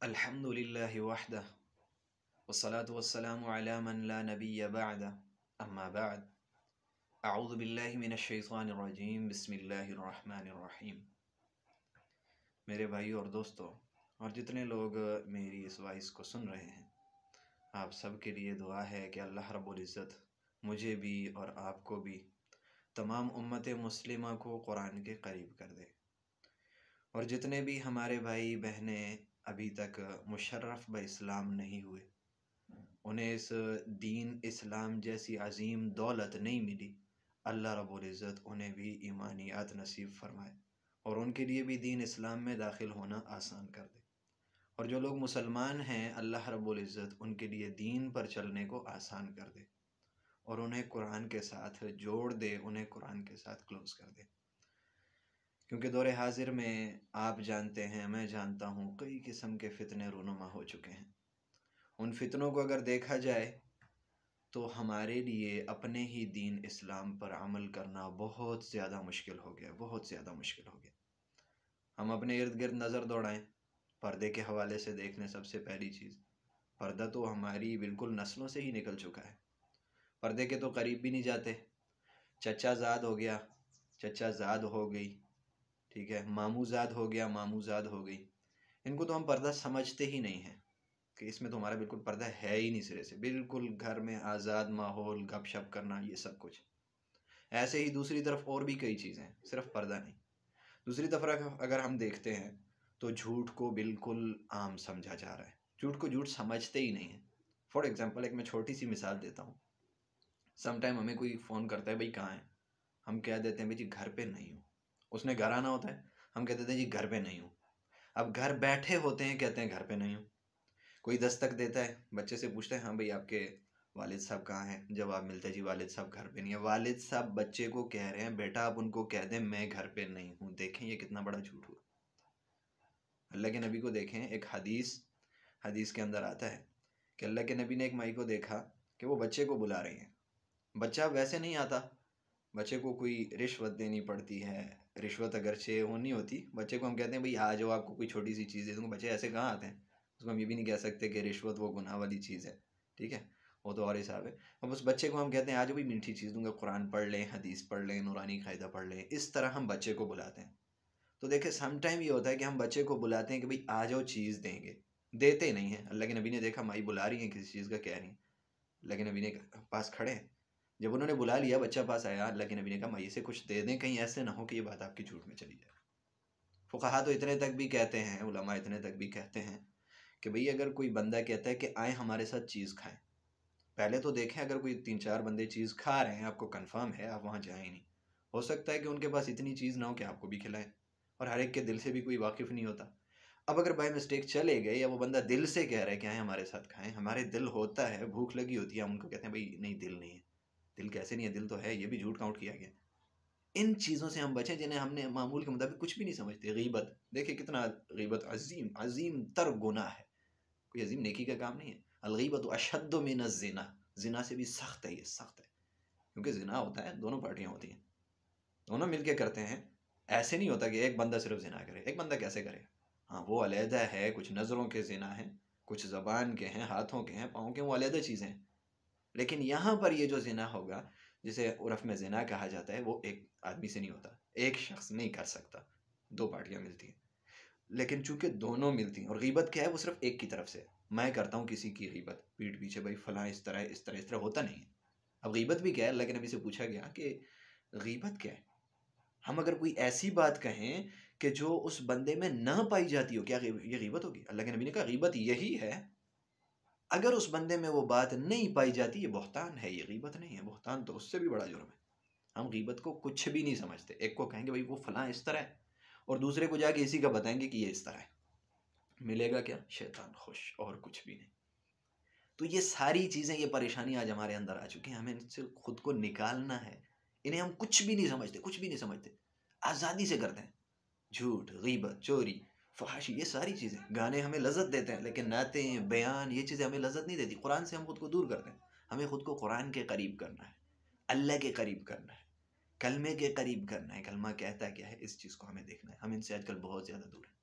الحمد لله وحده والصلاة والسلام على من لا نبي بعده اما بعد اعوذ باللہ من الشیطان الرجیم بسم اللہ الرحمن الرحیم۔ میرے بھائی اور دوستو اور جتنے لوگ میری اس وائس کو سن رہے ہیں، آپ سب کے لیے دعا ہے کہ اللہ رب العزت مجھے بھی اور آپ کو بھی، تمام امت مسلمہ کو قرآن کے قریب کر دے۔ اور جتنے بھی ہمارے بھائی بہنیں ابھی تک مشرف اسلام نہیں ہوئے، انہیں اس دین اسلام جیسی عظیم دولت نہیں ملی، اللہ رب العزت انہیں بھی ایمانیات نصیب فرمائے اور ان کے لیے بھی دین اسلام میں داخل ہونا آسان کر دے۔ اور جو لوگ مسلمان ہیں، اللہ رب العزت ان کے لیے دین پر چلنے کو آسان کر دے اور انہیں قرآن کے ساتھ جوڑ دے، انہیں قرآن کے ساتھ کلوز کر دے۔ کیونکہ دور حاضر میں آپ جانتے ہیں، میں جانتا ہوں، کئی قسم کے فتنے رونما ہو چکے ہیں۔ ان فتنوں کو اگر دیکھا جائے تو ہمارے لیے اپنے ہی دین اسلام پر عمل کرنا بہت زیادہ مشکل ہو گیا، بہت زیادہ مشکل ہو گیا۔ ہم اپنے ارد گرد نظر دوڑائیں، پردے کے حوالے سے دیکھ لیں۔ سب سے پہلی چیز، پردہ تو ہماری بالکل نسلوں سے ہی نکل چکا ہے، پردے کے تو قریب بھی نہیں جاتے۔ چچا زاد ہو گیا، چچا زاد ہو گئی، ٹھیک ہے، ماموں زاد ہو گیا، ماموں زاد ہو گئی، ان کو تو ہم پردہ سمجھتے ہی نہیں ہیں کہ اس میں تو ہمارا بالکل پردہ ہے ہی نہیں سرے سے، بالکل گھر میں آزاد ماحول، گپ شپ کرنا، یہ سب کچھ۔ ایسے ہی دوسری طرف اور بھی کئی چیزیں ہیں، صرف پردہ نہیں۔ دوسری طرف اگر ہم دیکھتے ہیں تو جھوٹ کو بالکل عام سمجھا جا رہا ہے، جھوٹ کو جھوٹ سمجھتے ہی نہیں ہیں۔ فار ایگزامپل ایک میں چھوٹی سی مثال دیتا ہوں۔ سم ٹائم ہمیں کوئی فون کرتا ہے، بھائی کہاں ہے؟ ہم کہہ دیتے ہیں بھائی جی گھر پہ نہیں ہوں۔ اس نے گھر آنا ہوتا ہے، ہم کہہ دیتے ہیں جی گھر پہ نہیں ہوں۔ اب گھر بیٹھے ہوتے ہیں، کہتے ہیں گھر پہ نہیں ہوں۔ کوئی دستک دیتا ہے، بچے سے پوچھتے ہیں ہاں بھئی آپ کے والد صاحب کہاں ہیں؟ جواب ملتا ہے جی والد صاحب گھر پہ نہیں ہیں۔ والد صاحب بچے کو کہہ رہے ہیں بیٹا آپ ان کو کہہ دیں میں گھر پہ نہیں ہوں۔ دیکھیں یہ کتنا بڑا جھوٹ ہوا۔ اللہ کے نبی کو دیکھیں، ایک حدیث کے اندر آتا ہے کہ اللہ کے نبی نے ایک مائی کو دیکھا کہ وہ بچے کو بلا رہی ہیں۔ بچہ ویسے نہیں آتا، بچے کو کوئی رشوت دینی پڑتی ہے، رشوت اگرچہ ہونی ہوتی، بچے کو ہم کہتے ہیں بھئی آ جاؤ آپ کو کوئی چھوٹی سی چیز دے دوں گا، بچے ایسے کہاں آتے ہیں؟ اس کو ہم یہ بھی نہیں کہہ سکتے کہ رشوت وہ گناہ والی چیز ہے، ٹھیک ہے، وہ تو اور حساب ہے۔ اب اس بچے کو ہم کہتے ہیں آ جاؤ بھئی میٹھی چیز دوں گا، قرآن پڑھ لیں، حدیث پڑھ لیں، نورانی قاعدہ پڑھ لیں، اس طرح ہم بچے کو بلاتے ہیں۔ تو دیکھیں سم ٹائم یہ ہوتا ہے کہ ہم بچے کو بلاتے ہیں کہ بھئی آ جاؤ چیز دیں گے، دیتے نہیں ہیں۔ اللہ کے نبی نے دیکھا مائی بلا رہی ہیں کسی چیز کا، کہہ رہی ہیں، اللہ کے نبی نے پاس کھڑے ہیں، جب انہوں نے بلا لیا بچہ پاس آیا، اللہ کے نبی نے کہا مائی سے کچھ دے دیں، کہیں ایسے نہ ہو کہ یہ بات آپ کی جھوٹ میں چلی جائے۔ فقہا تو اتنے تک بھی کہتے ہیں، علماء اتنے تک بھی کہتے ہیں کہ بھئی اگر کوئی بندہ کہتا ہے کہ آئیں ہمارے ساتھ چیز کھائیں، پہلے تو دیکھیں اگر کوئی 3-4 بندے چیز کھا رہے ہیں، آپ کو کنفرم ہے، آپ وہاں جائیں نہیں، ہو سکتا ہے کہ ان کے پاس اتنی چیز نہ ہو کہ آپ کو بھی کھلائیں، اور ہر ایک کے دل سے بھی کوئی واقف نہیں ہوتا۔ اب اگر بائی مسٹیک چلے گئے یا وہ بندہ دل سے کہہ رہا ہے کہ آئیں ہمارے ساتھ کھائیں، ہمارے دل ہوتا ہے، بھوک لگی ہوتی ہے، ہم ان کو کہتے ہیں بھئی نہیں دل نہیں ہے، دل کیسے نہیں ہے، دل تو ہے، یہ بھی جھوٹ کاؤنٹ کیا گیا۔ ان چیزوں سے ہم بچیں جنہیں ہم نے معمول کے مطابق کچھ بھی نہیں سمجھتے۔ غیبت، دیکھیں کتنا غیبت عظیم تر گناہ ہے، کوئی عظیم نیکی کا کام نہیں ہے۔ الغیبت اشد من الزنا، زنا سے بھی سخت ہے، یہ سخت ہے، کیونکہ زنا ہوتا ہے دونوں پارٹیاں ہوتی ہیں، دونوں مل کے کرتے ہیں۔ ایسے نہیں ہوتا کہ ایک بندہ صرف زنا کرے، ایک بندہ کیسے کرے؟ ہاں وہ علیحدہ ہے، کچھ نظروں کے زنا ہیں، کچھ زبان کے ہیں، ہاتھوں کے ہیں، پاؤں کے، وہ علیحدہ چیزیں ہیں۔ لیکن یہاں پر یہ جو زنا ہوگا، جسے عرف میں زنا کہا جاتا ہے، وہ ایک آدمی سے نہیں ہوتا، ایک شخص نہیں کر سکتا، دو پارٹیاں ملتی ہیں۔ لیکن چونکہ دونوں ملتی ہیں، اور غیبت کیا ہے، وہ صرف ایک کی طرف سے، میں کرتا ہوں کسی کی غیبت پیٹ پیچھے، بھائی فلاں اس طرح اس طرح اس طرح، ہوتا نہیں ہے۔ اب غیبت بھی کیا ہے؟ اللہ کے نبی سے پوچھا گیا کہ غیبت کیا ہے؟ ہم اگر کوئی ایسی بات کہیں کہ جو اس بندے میں نہ پائی جاتی ہو، کیا یہ غیبت ہوگی؟ اللہ کے نبی نے کہا غیبت یہی ہے، اگر اس بندے میں وہ بات نہیں پائی جاتی یہ بہتان ہے، یہ غیبت نہیں ہے۔ بہتان تو اس سے بھی بڑا جرم ہے۔ ہم غیبت کو کچھ بھی نہیں سمجھتے، ایک کو کہیں گے بھائی وہ فلاں اس طرح ہے، اور دوسرے کو جا کے اسی کا بتائیں گے کہ یہ اس طرح ہے، ملے گا کیا؟ شیطان خوش، اور کچھ بھی نہیں۔ تو یہ ساری چیزیں، یہ پریشانی آج ہمارے اندر آ چکی ہیں، ہمیں ان سے خود کو نکالنا ہے۔ انہیں ہم کچھ بھی نہیں سمجھتے، کچھ بھی نہیں سمجھتے، آزادی سے کرتے ہیں۔ جھوٹ، غیبت، چوری، فحاشی، یہ ساری چیزیں، گانے ہمیں لذت دیتے ہیں، لیکن نعتیں، بیان، یہ چیزیں ہمیں لذت نہیں دیتی۔ قرآن سے ہم خود کو دور کرتے ہیں۔ ہمیں خود کو قرآن کے قریب کرنا ہے، اللہ کے قریب کرنا ہے، کلمے کے قریب کرنا ہے۔ کلمہ کہتا کیا ہے، اس چیز کو ہمیں دیکھنا ہے۔ ہم ان سے آج کل بہت زیادہ دور ہیں۔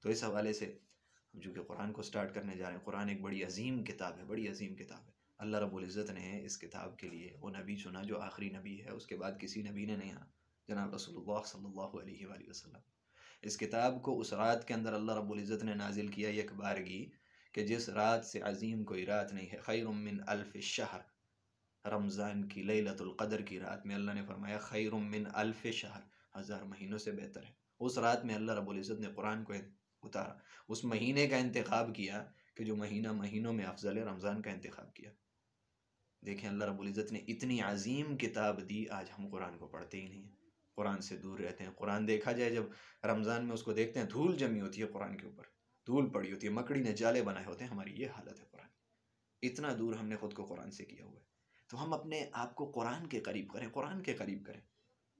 تو اس حوالے سے ہم چونکہ قرآن کو سٹارٹ کرنے جا رہے ہیں، قرآن ایک بڑی عظیم کتاب ہے، بڑی عظیم کتاب ہے۔ اللہ رب العزت نے اس کتاب کے لیے وہ نبی چنا جو آخری نبی ہے، اس کے بعد کسی نبی نے نہیں آنا، جناب رسول اللہ صلی اللہ علیہ وآلہ وسلم۔ اس کتاب کو اس رات کے اندر اللہ رب العزت نے نازل کیا یک بارگی، کہ جس رات سے عظیم کوئی رات نہیں ہے، خیر من الف الشہر، رمضان کی لیلۃ القدر کی رات میں اللہ نے فرمایا خیر من الف شہر، 1000 مہینوں سے بہتر ہے۔ اس رات میں اللہ رب العزت نے قرآن کو اتارا، اس مہینے کا انتخاب کیا کہ جو مہینہ مہینوں میں افضل ہے، رمضان کا انتخاب کیا۔ دیکھیں اللہ رب العزت نے اتنی عظیم کتاب دی، آج ہم قرآن کو پڑھتے ہی نہیں ہیں، قرآن سے دور رہتے ہیں۔ قرآن دیکھا جائے جب رمضان میں اس کو دیکھتے ہیں، دھول جمی ہوتی ہے قرآن کے اوپر، دھول پڑی ہوتی ہے، مکڑی نے جالے بنائے ہوتے ہیں، ہماری یہ حالت ہے قرآن۔ اتنا دور ہم نے خود کو قرآن سے کیا ہوا ہے۔ تو ہم اپنے آپ کو قرآن کے قریب کریں، قرآن کے قریب کریں،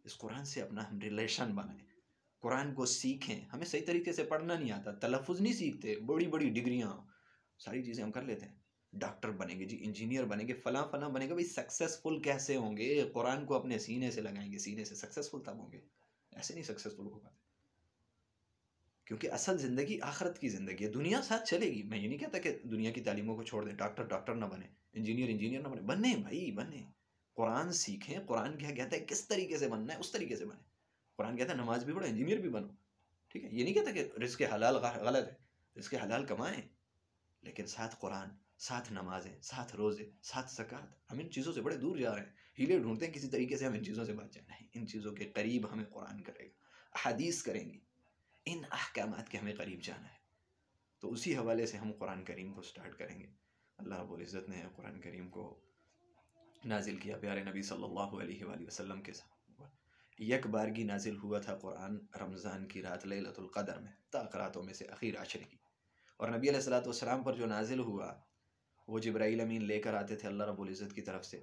اس قرآن سے اپنا ہم ریلیشن بنائیں، قرآن کو سیکھیں۔ ہمیں صحیح طریقے سے پڑھنا نہیں آتا، تلفظ نہیں سیکھتے، بڑی بڑی ڈگریاں ساری چیزیں ہم کر لیتے ہیں، ڈاکٹر بنیں گے جی، انجینئر بنیں گے، فلاں فلاں بنیں گے، بھائی سکسیسفل کیسے ہوں گے؟ قرآن کو اپنے سینے سے لگائیں گے، سینے سے سکسیسفل تب ہوں گے، ایسے نہیں سکسیسفل ہو پاتے۔ کیونکہ اصل زندگی آخرت کی زندگی ہے، دنیا ساتھ چلے گی۔ میں یہ نہیں کہتا کہ دنیا کی تعلیموں کو چھوڑ دیں، ڈاکٹر نہ بنے، انجینئر نہ بنے، بنیں بھائی بنیں، قرآن سیکھیں، قرآن کیا کہتا ہے کس طریقے سے بننا ہے اس طریقے سے بنیں۔ قرآن کہتا ہے نماز بھی پڑھو، انجینئر بھی بنو، ٹھیک ہے؟ یہ نہیں کہتا کہ رزق حلال غلط ہے، رزق حلال کمائیں، لیکن ساتھ قرآن، ساتھ نمازیں، ساتھ روزے، ساتھ زکوٰۃ۔ ہم ان چیزوں سے بڑے دور جا رہے ہیں، ہیلے ڈھونڈتے ہیں کسی طریقے سے ہم ان چیزوں سے بچ جائیں۔ نہیں، ان چیزوں کے قریب ہمیں قرآن کرے گا، احادیث کریں گی، ان احکامات کے ہمیں قریب جانا ہے۔ تو اسی حوالے سے ہم قرآن کریم کو سٹارٹ کریں گے۔ اللہ رب العزت نے قرآن کریم کو نازل کیا پیارے نبی صلی اللہ علیہ وآلہ وسلم کے ساتھ، یک بارگی نازل ہوا تھا قرآن رمضان کی رات لیلۃ القدر میں، راتوں میں سے اخیر عشر کی، اور نبی علیہ الصلوۃ والسلام پر جو نازل ہوا وہ جبرائیل امین لے کر آتے تھے اللہ رب العزت کی طرف سے۔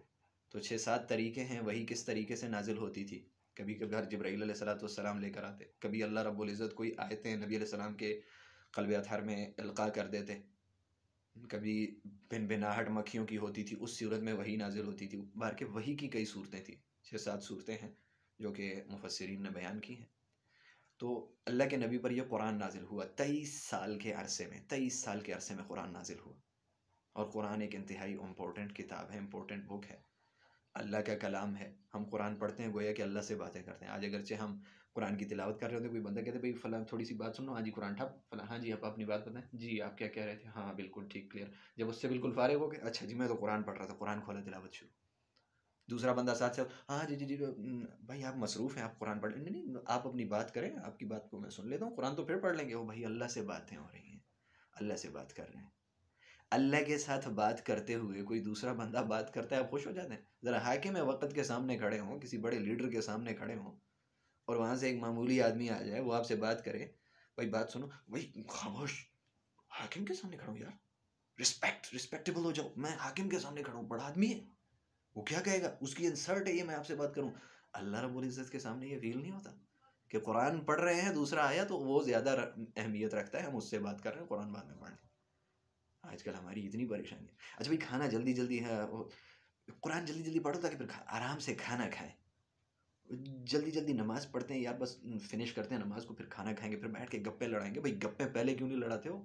تو 6-7 طریقے ہیں وہی کس طریقے سے نازل ہوتی تھی۔ کبھی کبھار جبرائیل علیہ الصلوۃ والسلام لے کر آتے، کبھی اللہ رب العزت کوئی آیتیں نبی علیہ السلام کے قلب اطہر میں القاء کر دیتے، کبھی بنبناہٹ مکھیوں کی ہوتی تھی، اس صورت میں وہی نازل ہوتی تھی۔ بار کے وہی کی کئی صورتیں تھیں، 6-7 صورتیں ہیں جو کہ مفسرین نے بیان کی ہیں۔ تو اللہ کے نبی پر یہ قرآن نازل ہوا 23 سال کے عرصے میں، 23 سال کے عرصے میں قرآن نازل ہوا۔ اور قرآن ایک انتہائی امپورٹنٹ کتاب ہے، امپورٹنٹ بک ہے، اللہ کا کلام ہے۔ ہم قرآن پڑھتے ہیں گویا کہ اللہ سے باتیں کرتے ہیں۔ آج اگرچہ ہم قرآن کی تلاوت کر رہے ہوتے ہیں، کوئی بندہ کہتے ہیں بھائی فلاں تھوڑی سی بات سنو، ہاں جی قرآن ٹھپ فلاں، ہاں جی آپ اپنی بات بتائیں، جی آپ کیا کہہ رہے تھے، ہاں بالکل ٹھیک کلیئر۔ جب اس سے بالکل فارغ ہو گئے، اچھا جی میں تو قرآن پڑھ رہا تھا، قرآن کھولا تلاوت شروع۔ دوسرا بندہ ساتھ سے، ہاں جی جی جی بھائی آپ مصروف ہیں، آپ قرآن پڑھ نہیں نہیں آپ اپنی بات کریں، آپ کی بات کو میں سن لیتا ہوں، قرآن تو پھر پڑھ لیں گے۔ وہ بھائی اللہ سے باتیں ہو رہی ہیں، اللہ سے بات کر رہے ہیں۔ اللہ کے ساتھ بات کرتے ہوئے کوئی دوسرا بندہ بات کرتا ہے، آپ خوش ہو جاتے ہیں؟ ذرا حاکم وقت کے سامنے کھڑے ہوں، کسی بڑے لیڈر کے سامنے کھڑے ہوں، اور وہاں سے ایک معمولی آدمی آ جائے، وہ آپ سے بات کرے، بھائی بات سنو، بھائی خاموش، حاکم کے سامنے کھڑا ہوں یار، رسپیکٹیبل ہو جاؤ، میں حاکم کے سامنے کھڑا ہوں، بڑا آدمی ہے، وہ کیا کہے گا، اس کی انسلٹ ہے یہ میں آپ سے بات کروں۔ اللہ رب العزت کے سامنے یہ فیل نہیں ہوتا کہ قرآن پڑھ رہے ہیں، دوسرا آیا تو وہ زیادہ اہمیت رکھتا ہے، ہم اس سے بات کر رہے ہیں، قرآن بعد میں پڑھ لیں۔ آج کل ہماری اتنی پریشانی ہے۔ اچھا بھائی کھانا جلدی جلدی ہے، قرآن جلدی جلدی پڑھو تاکہ پھر آرام سے کھانا کھائیں۔ جلدی جلدی نماز پڑھتے ہیں یار، بس فنش کرتے ہیں نماز کو، پھر کھانا کھائیں گے، پھر بیٹھ کے گپے لڑائیں گے۔ بھائی گپے پہلے کیوں نہیں لڑاتے ہو؟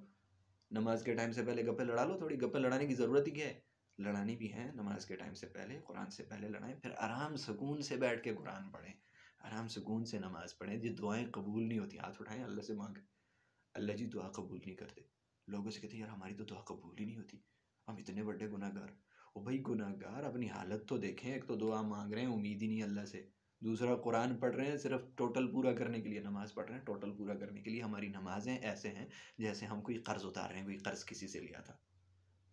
نماز کے ٹائم سے پہلے گپے لڑا لو، تھوڑی گپے لڑانے کی ضرورت ہی کیا ہے؟ لڑانی بھی ہے نماز کے ٹائم سے پہلے، قرآن سے پہلے لڑائیں، پھر آرام سکون سے بیٹھ کے قرآن پڑھیں، آرام سکون سے نماز پڑھیں۔ جو دعائیں قبول نہیں ہوتی، ہاتھ اٹھائیں اللہ سے مانگیں، اللہ جی دعا قبول نہیں کرتے۔ لوگوں سے کہتے ہیں یار ہماری تو دعا قبول ہی نہیں ہوتی، ہم اتنے بڑے گناہ گار۔ او بھائی گناہ گار اپنی حالت تو دیکھیں، ایک تو دعا مانگ رہے ہیں امید ہی نہیں اللہ سے، دوسرا قرآن پڑھ رہے ہیں صرف ٹوٹل پورا کرنے کے لیے، نماز پڑھ رہے ہیں ٹوٹل پورا کرنے کے لیے۔ ہماری نمازیں ایسے ہیں جیسے ہم کوئی قرض اتار رہے ہیں، کوئی قرض کسی سے لیا تھا۔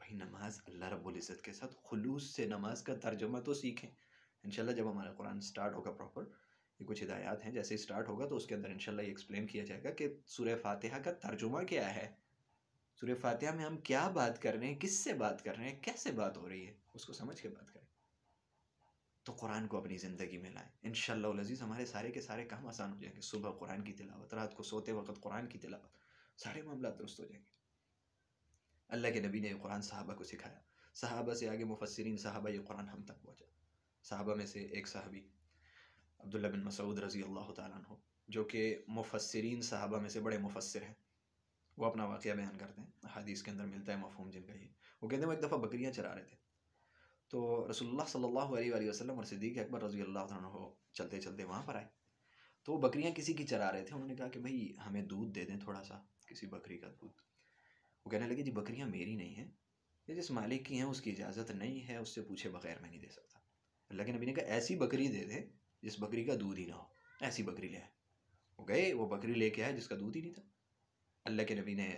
بھائی نماز اللہ رب العزت کے ساتھ خلوص سے نماز کا ترجمہ تو سیکھیں۔ انشاءاللہ جب ہمارا قرآن سٹارٹ ہوگا پراپر، یہ کچھ ہدایات ہیں، جیسے سٹارٹ ہوگا تو اس کے اندر انشاءاللہ یہ ایکسپلین کیا جائے گا کہ سورہ فاتحہ کا ترجمہ کیا ہے، سورہ فاتحہ میں ہم کیا بات کر رہے ہیں، کس سے بات کر رہے ہیں، کیسے بات ہو رہی ہے، اس کو سمجھ کے بات کریں۔ تو قرآن کو اپنی زندگی میں لائیں، انشاءاللہ العزیز ہمارے سارے کے سارے کام آسان ہو جائیں گے۔ صبح قرآن کی تلاوت، رات کو سوتے وقت قرآن کی تلاوت، سارے معاملات درست ہو جائیں گے۔ اللہ کے نبی نے یہ قرآن صحابہ کو سکھایا، صحابہ سے آگے مفسرین صحابہ یہ قرآن ہم تک پہنچا۔ صحابہ میں سے ایک صحابی عبداللہ بن مسعود رضی اللہ تعالیٰ عنہ، جو کہ مفسرین صحابہ میں سے بڑے مفسر ہیں، وہ اپنا واقعہ بیان کرتے ہیں، حدیث کے اندر ملتا ہے مفہوم جن کا یہ. وہ کہتے ہیں وہ ایک دفعہ بکریاں چرا رہے تھے، تو رسول اللہ صلی اللہ علیہ وآلہ وسلم اور صدیق اکبر رضی اللہ عنہ چلتے چلتے وہاں پر آئے. تو وہ بکریاں کسی کی چرا رہے تھے. انہوں نے کہا کہ بھائی ہمیں دودھ دے دیں تھوڑا سا، کسی بکری کا دودھ. وہ کہنے لگے جی بکریاں میری نہیں ہیں، یہ جس مالک کی ہیں اس کی اجازت نہیں ہے، اس سے پوچھے بغیر میں نہیں دے سکتا. اللہ کے نبی نے کہا ایسی بکری دے دیں جس بکری کا دودھ ہی نہ ہو، ایسی بکری لے آئے. وہ گئے، وہ بکری لے کے آئے جس کا دودھ ہی نہیں تھا. اللہ کے نبی نے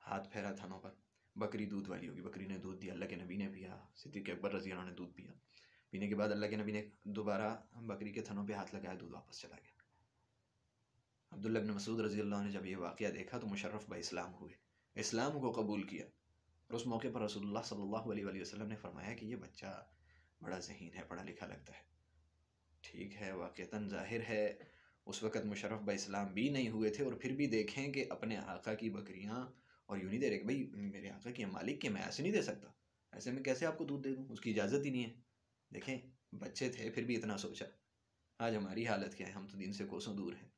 ہاتھ پھیرا تھنوں پر، بکری دودھ والی ہوگی. بکری نے دودھ دیا، اللہ کے نبی نے پیا، صدیق اکبر رضی اللہ عنہ نے دودھ پیا. پینے کے بعد اللہ کے نبی نے دوبارہ بکری کے تھنوں پہ ہاتھ لگایا، دودھ واپس چلا گیا. عبداللہ بن مسعود رضی اللہ عنہ نے جب یہ واقعہ دیکھا تو مشرف با اسلام ہوئے، اسلام کو قبول کیا. اور اس موقع پر رسول اللہ صلی اللہ علیہ وآلہ وسلم نے فرمایا کہ یہ بچہ بڑا ذہین ہے، پڑھا لکھا لگتا ہے. ٹھیک ہے، واقعتاً ظاہر ہے اس وقت مشرف با اسلام بھی نہیں ہوئے تھے، اور پھر بھی دیکھیں کہ اپنے آقا کی بکریاں، اور یوں نہیں دے رہے کہ بھائی میرے آقا کی مالک کے، میں ایسے نہیں دے سکتا، ایسے میں کیسے آپ کو دودھ دے دوں، اس کی اجازت ہی نہیں ہے. دیکھیں بچے تھے پھر بھی اتنا سوچا. آج ہماری حالت کیا ہے، ہم تو دین سے کوسوں دور ہیں.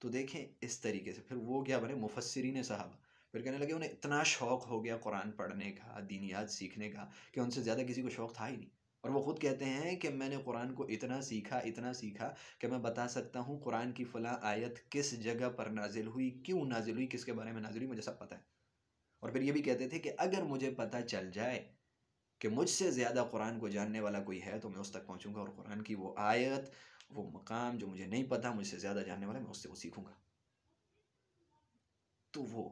تو دیکھیں اس طریقے سے پھر وہ کیا بنے، مفسرین صحابہ. پھر کہنے لگے انہیں اتنا شوق ہو گیا قرآن پڑھنے کا، دینیات سیکھنے کا، کہ ان سے زیادہ کسی کو شوق تھا ہی نہیں. اور وہ خود کہتے ہیں کہ میں نے قرآن کو اتنا سیکھا کہ میں بتا سکتا ہوں قرآن کی فلاں آیت کس جگہ پر نازل ہوئی، کیوں نازل ہوئی، کس کے بارے میں نازل ہوئی، مجھے سب پتہ ہے. اور پھر یہ بھی کہتے تھے کہ اگر مجھے پتہ چل جائے کہ مجھ سے زیادہ قرآن کو جاننے والا کوئی ہے تو میں اس تک پہنچوں گا، اور قرآن کی وہ آیت، وہ مقام جو مجھے نہیں پتہ، مجھ سے زیادہ جاننے والا، میں اس سے وہ سیکھوں گا. تو وہ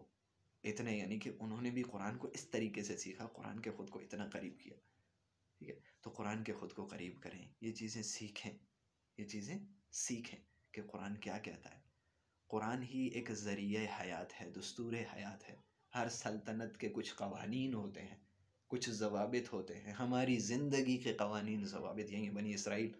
اتنے، یعنی کہ انہوں نے بھی قرآن کو اس طریقے سے سیکھا، قرآن کے خود کو اتنا قریب کیا. ٹھیک ہے، تو قرآن کے خود کو قریب کریں، یہ چیزیں سیکھیں، یہ چیزیں سیکھیں کہ قرآن کیا کہتا ہے. قرآن ہی ایک ذریعہ حیات ہے، دستور حیات ہے. ہر سلطنت کے کچھ قوانین ہوتے ہیں، کچھ ضوابط ہوتے ہیں. ہماری زندگی کے قوانین، ضوابط یہی ہیں. بنی اسرائیل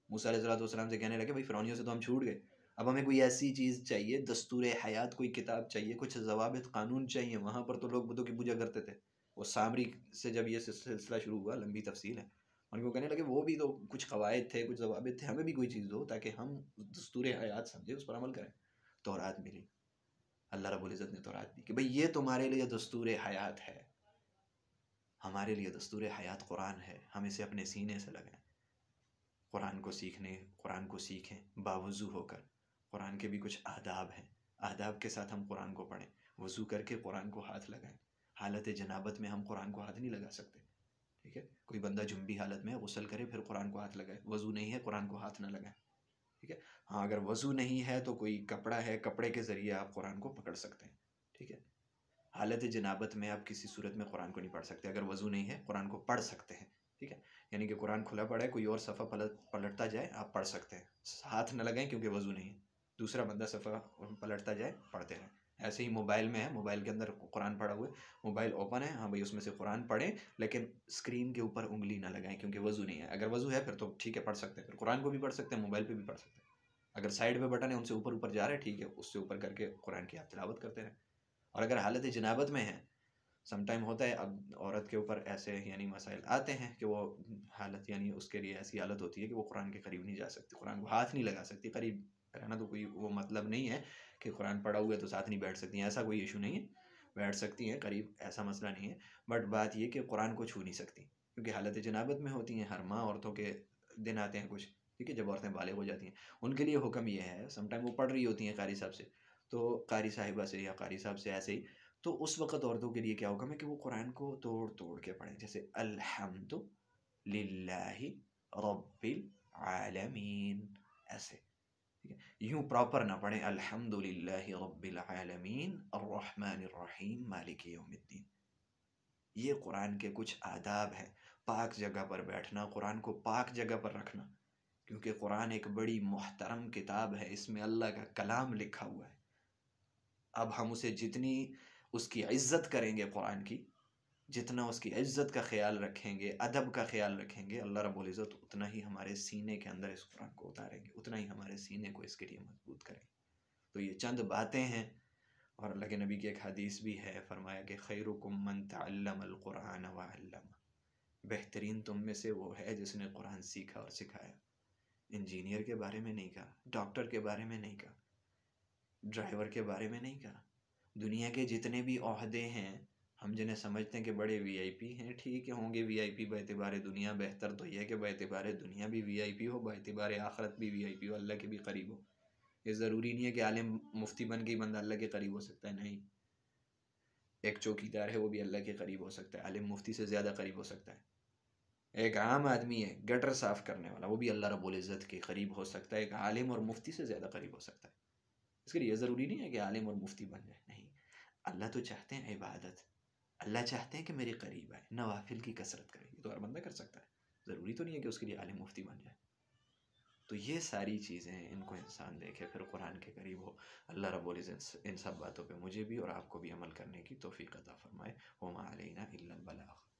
موسیٰ علیہ السلام سے کہنے لگے بھائی فرعونیوں سے تو ہم چھوٹ گئے، اب ہمیں کوئی ایسی چیز چاہیے، دستور حیات، کوئی کتاب چاہیے، کچھ ضوابط قانون چاہیے. وہاں پر تو لوگ بتوں کی پوجا کرتے تھے. وہ سامری سے جب یہ سلسلہ شروع ہوا، لمبی تفصیل ہے، ان کو کہنے لگے وہ بھی تو کچھ قواعد تھے، کچھ ضوابط تھے، ہمیں بھی کوئی چیز دو تاکہ ہم دستور حیات سمجھے، اس پر عمل کریں. تورات ملی، اللہ رب العزت نے تورات دی کہ بھئی یہ تمہارے لیے دستور حیات ہے. ہمارے لیے دستور حیات قرآن ہے، ہم اسے اپنے سینے سے لگائیں. قرآن کو سیکھیں باوضو ہو کر. قرآن کے بھی کچھ آداب ہیں، آداب کے ساتھ ہم قرآن کو پڑھیں. وضو کر کے قرآن کو ہاتھ لگائیں. حالت جنابت میں ہم قرآن کو ہاتھ نہیں لگا سکتے. ٹھیک ہے، کوئی بندہ جنبی حالت میں غسل کرے پھر قرآن کو ہاتھ لگائے. وضو نہیں ہے، قرآن کو ہاتھ نہ لگائیں. ٹھیک ہے. ہاں اگر وضو نہیں ہے تو کوئی کپڑا ہے، کپڑے کے ذریعے آپ قرآن کو پکڑ سکتے ہیں. ٹھیک ہے. حالت جنابت میں آپ کسی صورت میں قرآن کو نہیں پڑھ سکتے. اگر وضو نہیں ہے قرآن کو پڑھ سکتے ہیں. ٹھیک ہے، یعنی کہ قرآن کھلا پڑا ہے، کوئی اور صفحہ پلٹتا جائے آپ پڑھ سکتے ہیں، ہاتھ نہ لگائیں کیونکہ وضو نہیں ہے. دوسرا بندہ صفحہ پلٹتا جائے پڑھتے رہیں. ایسے ہی موبائل میں ہے، موبائل کے اندر قرآن پڑھا ہوا ہے، موبائل اوپن ہے، ہاں بھائی اس میں سے قرآن پڑھیں لیکن اسکرین کے اوپر انگلی نہ لگائیں کیونکہ وضو نہیں ہے. اگر وضو ہے پھر تو ٹھیک ہے پڑھ سکتے ہیں، پھر قرآن کو بھی پڑھ سکتے ہیں، موبائل پہ بھی پڑھ سکتے ہیں. اگر سائڈ پہ بٹن ہے ان سے اوپر جا رہے ہیں، ٹھیک ہے، اس سے اوپر کر کے قرآن کی آپ تلاوت کرتے رہیں. اور اگر حالت جنابت میں ہے، سم ٹائم ہوتا ہے اب عورت کے اوپر ایسے یعنی مسائل آتے ہیں کہ وہ حالت، یعنی اس کے لیے ایسی حالت ہوتی ہے کہ وہ قرآن کے قریب نہیں جا سکتی، قرآن کو ہاتھ نہیں لگا سکتی. قریب رہنا تو کوئی وہ مطلب نہیں ہے کہ قرآن پڑھا ہوا ہے تو ساتھ نہیں بیٹھ سکتی ہیں، ایسا کوئی ایشو نہیں ہے، بیٹھ سکتی ہیں قریب، ایسا مسئلہ نہیں ہے. بٹ بات یہ کہ قرآن کو چھو نہیں سکتی کیونکہ حالت جنابت میں ہوتی ہیں. ہر ماہ عورتوں کے دن آتے ہیں کچھ، ٹھیک ہے، جب عورتیں بالغ ہو جاتی ہیں ان کے لیے حکم یہ ہے. سم ٹائم وہ پڑھ رہی ہوتی ہیں قاری صاحب سے، تو قاری صاحبہ سے یا قاری صاحب سے ایسے ہی، تو اس وقت عورتوں کے لیے کیا حکم ہے کہ وہ قرآن کو توڑ کے پڑھیں. جیسے الحمد للہ رب العالمین، ایسے یوں پراپر نہ پڑھیں. الحمد للہ رب العالمین الرحمن الرحیم مالک یوم الدین. یہ قرآن کے کچھ آداب ہیں. پاک جگہ پر بیٹھنا، قرآن کو پاک جگہ پر رکھنا، کیونکہ قرآن ایک بڑی محترم کتاب ہے، اس میں اللہ کا کلام لکھا ہوا ہے. اب ہم اسے جتنی اس کی عزت کریں گے، قرآن کی جتنا اس کی عزت کا خیال رکھیں گے، ادب کا خیال رکھیں گے، اللہ رب العزت اتنا ہی ہمارے سینے کے اندر اس قرآن کو اتاریں گے، اتنا ہی ہمارے سینے کو اس کے لیے مضبوط کریں گے. تو یہ چند باتیں ہیں. اور اللہ کے نبی کی ایک حدیث بھی ہے، فرمایا کہ خیرکم من تعلم القرآن وعلم، بہترین تم میں سے وہ ہے جس نے قرآن سیکھا اور سکھایا. انجینئر کے بارے میں نہیں کہا، ڈاکٹر کے بارے میں نہیں کہا، ڈرائیور کے بارے میں نہیں کہا، دنیا کے جتنے بھی عہدے ہیں ہم جنہیں سمجھتے ہیں کہ بڑے وی آئی پی ہیں، ٹھیک ہے ہوں گے وی آئی پی باعتبار دنیا، بہتر تو یہ ہے کہ باعتبار دنیا بھی وی آئی پی ہو، باعتبار آخرت بھی وی آئی پی ہو، اللہ کے بھی قریب ہو۔ یہ ضروری نہیں ہے کہ عالم مفتی بن کے ہی بندہ اللہ کے قریب ہو سکتا ہے، نہیں، ایک چوکیدار ہے وہ بھی اللہ کے قریب ہو سکتا ہے، عالم مفتی سے زیادہ قریب ہو سکتا ہے۔ ایک عام آدمی ہے گٹر صاف کرنے والا، وہ بھی اللہ رب العزت کے قریب ہو سکتا ہے، ایک عالم اور مفتی سے زیادہ قریب ہو سکتا ہے۔ اس کے لیے یہ ضروری نہیں ہے کہ عالم اور مفتی بن جائے، نہیں، اللہ تو چاہتے ہیں عبادت، اللہ چاہتے ہیں کہ میرے قریب آئے، نوافل کی کثرت کرے، یہ تو ہر بندہ کر سکتا ہے، ضروری تو نہیں ہے کہ اس کے لیے عالم مفتی بن جائے۔ تو یہ ساری چیزیں ان کو انسان دیکھے، پھر قرآن کے قریب ہو۔ اللہ رب العزت ان سب باتوں پہ مجھے بھی اور آپ کو بھی عمل کرنے کی توفیق عطا فرمائے۔ وما علینا الا البلاغ۔